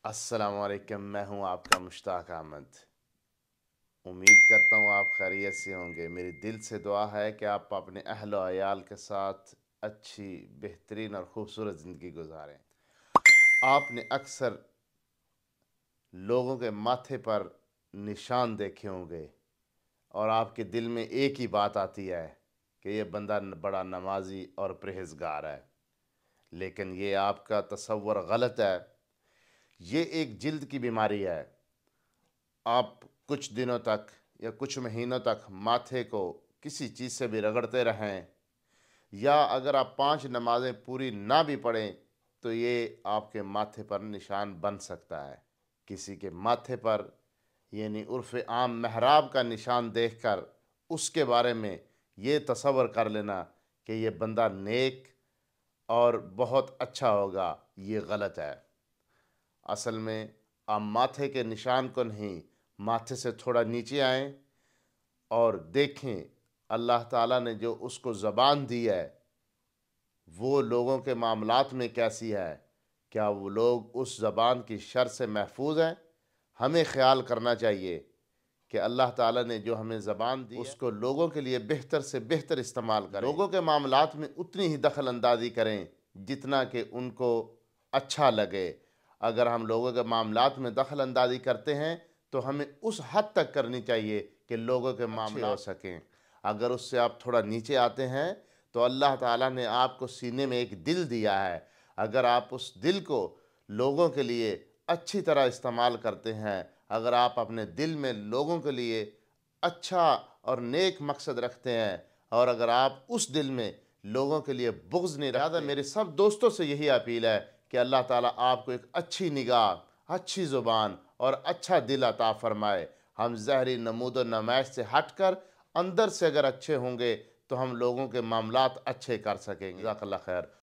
अस्सलाम वालेकुम। मैं हूं आपका मुश्ताक अहमद। उम्मीद करता हूं आप खैरियत से होंगे। मेरी दिल से दुआ है कि आप अपने अहल व अयाल के साथ अच्छी, बेहतरीन और ख़ूबसूरत ज़िंदगी गुजारें। आपने अक्सर लोगों के माथे पर निशान देखे होंगे और आपके दिल में एक ही बात आती है कि ये बंदा बड़ा नमाजी और परहेज़गार है। लेकिन ये आपका तसव्वुर गलत है। ये एक जिल्द की बीमारी है। आप कुछ दिनों तक या कुछ महीनों तक माथे को किसी चीज़ से भी रगड़ते रहें, या अगर आप 5 नमाज़ें पूरी ना भी पढ़ें तो ये आपके माथे पर निशान बन सकता है। किसी के माथे पर यानी उर्फ़ आम मेहराब का निशान देखकर उसके बारे में ये तसव्वुर कर लेना कि ये बंदा नेक और बहुत अच्छा होगा, ये गलत है। असल में आप माथे के निशान को नहीं, माथे से थोड़ा नीचे आएं और देखें अल्लाह ताला ने जो उसको ज़बान दी है वो लोगों के मामलात में कैसी है। क्या वो लोग उस ज़बान की शर से महफूज हैं? हमें ख्याल करना चाहिए कि अल्लाह ताला ने जो हमें ज़बान दी उसको लोगों के लिए बेहतर से बेहतर इस्तेमाल करें। लोगों के मामलात में उतनी ही दखल अंदाज़ी करें जितना कि उनको अच्छा लगे। अगर हम लोगों के मामलात में दखल अंदाज़ी करते हैं तो हमें उस हद तक करनी चाहिए कि लोगों के मामले हो सकें। अगर उससे आप थोड़ा नीचे आते हैं तो अल्लाह ताला ने आपको सीने में एक दिल दिया है। अगर आप उस दिल को लोगों के लिए अच्छी तरह इस्तेमाल करते हैं, अगर आप अपने दिल में लोगों के लिए अच्छा और नेक मकसद रखते हैं, और अगर आप उस दिल में लोगों के लिए बुग़्ज़ नहीं रखते, मेरे सब दोस्तों से यही अपील है कि अल्लाह ताला आपको एक अच्छी निगाह, अच्छी ज़ुबान और अच्छा दिल अता फ़रमाए। हम ज़हरी नमूद व नमाइश से हटकर अंदर से अगर अच्छे होंगे तो हम लोगों के मामलात अच्छे कर सकेंगे। जज़ाकल्लाह खैर।